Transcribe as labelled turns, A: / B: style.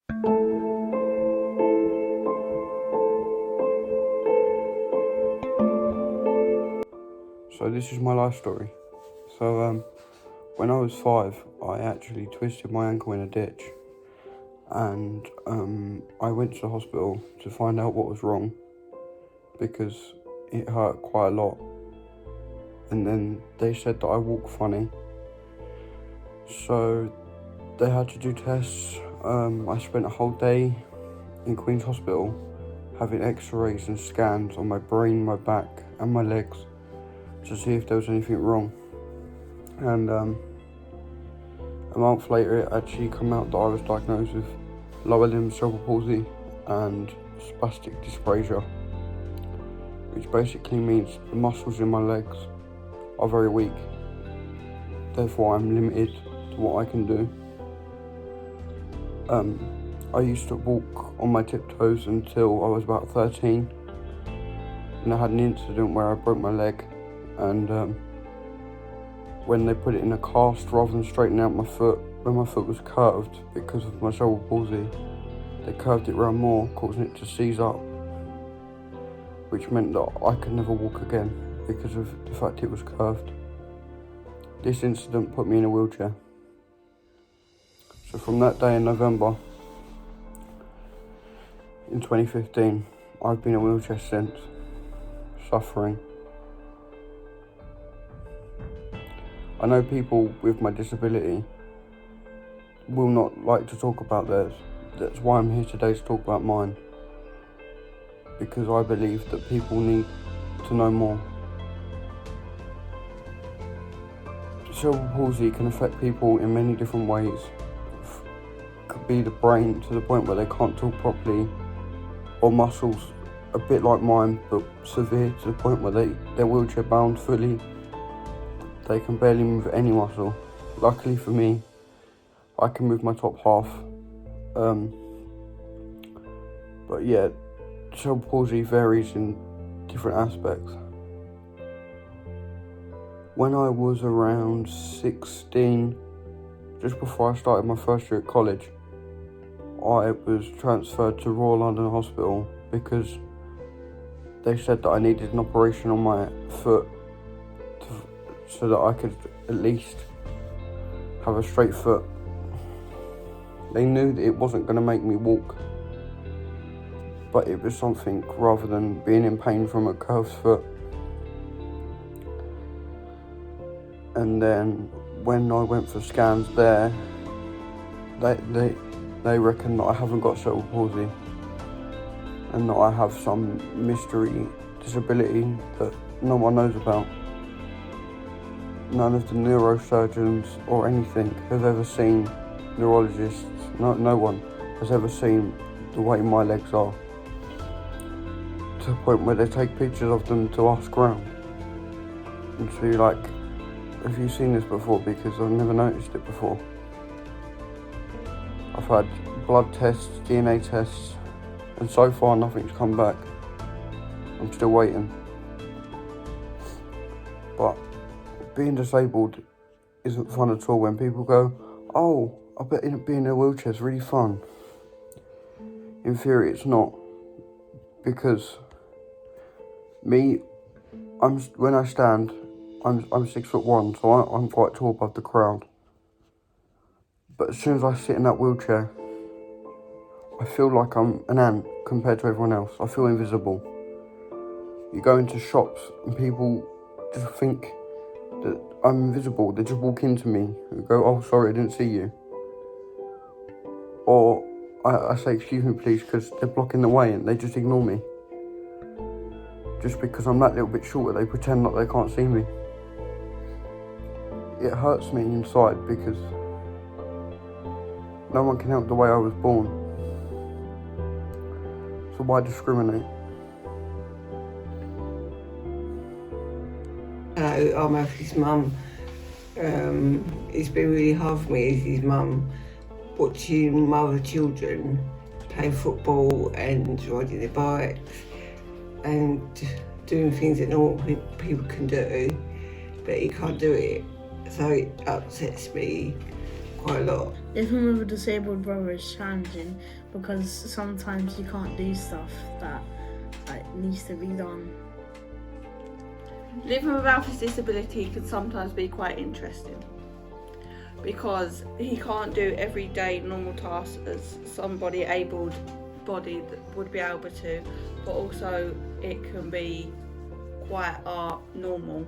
A: So this is my life story. So when I was 5, I actually twisted my ankle in a ditch, and I went to the hospital to find out what was wrong because it hurt quite a lot. And then they said that I walk funny, so they had to do tests. I spent a whole day in Queen's Hospital having x-rays and scans on my brain, my back and my legs to see if there was anything wrong. And a month later it actually came out that I was diagnosed with lower limb cerebral palsy and spastic dysplasia, which basically means the muscles in my legs are very weak. Therefore I'm limited to what I can do. I used to walk on my tiptoes until I was about 13, and I had an incident where I broke my leg, and when they put it in a cast rather than straightening out my foot, when my foot was curved because of my cerebral palsy, they curved it around more, causing it to seize up, which meant that I could never walk again because of the fact it was curved. This incident put me in a wheelchair. So from that day in November in 2015, I've been in a wheelchair since, suffering. I know people with my disability will not like to talk about theirs. That's why I'm here today to talk about mine, because I believe that people need to know more. Cerebral palsy can affect people in many different ways. Could be the brain to the point where they can't talk properly, or muscles a bit like mine but severe to the point where they're wheelchair bound fully. They can barely move any muscle. Luckily for me, I can move my top half. But yeah, cerebral palsy varies in different aspects. When I was around 16, just before I started my first year at college, I was transferred to Royal London Hospital because they said that I needed an operation on my foot so that I could at least have a straight foot. They knew that it wasn't going to make me walk, but it was something rather than being in pain from a curved foot. And then when I went for scans there, they reckon that I haven't got cerebral palsy and that I have some mystery disability that no one knows about. None of the neurosurgeons or anything have ever seen, neurologists, no one has ever seen the way my legs are, to the point where they take pictures of them to ask around and to be like, have you seen this before? Because I've never noticed it before. I've had blood tests, DNA tests, and so far nothing's come back. I'm still waiting. But being disabled isn't fun at all. When people go, oh, I bet being in a wheelchair is really fun. In theory it's not, because when I stand, I'm 6'1", so I'm quite tall above the crowd. But as soon as I sit in that wheelchair, I feel like I'm an ant compared to everyone else. I feel invisible. You go into shops and people just think that I'm invisible. They just walk into me and go, oh, sorry, I didn't see you. Or I say, excuse me, please, because they're blocking the way and they just ignore me. Just because I'm that little bit shorter, they pretend like they can't see me. It hurts me inside because no one can help the way I was born. So why discriminate?
B: Hello, I'm Alfie's mum. It's been really hard for me as his mum, watching my other children play football and riding their bikes and doing things that normal people can do, but he can't do it. So it upsets me quite a lot.
C: Living with a disabled brother is challenging because sometimes you can't do stuff that needs to be done.
D: Living with Alfie's disability can sometimes be quite interesting because he can't do everyday normal tasks as somebody able-bodied would be able to, but also it can be quite normal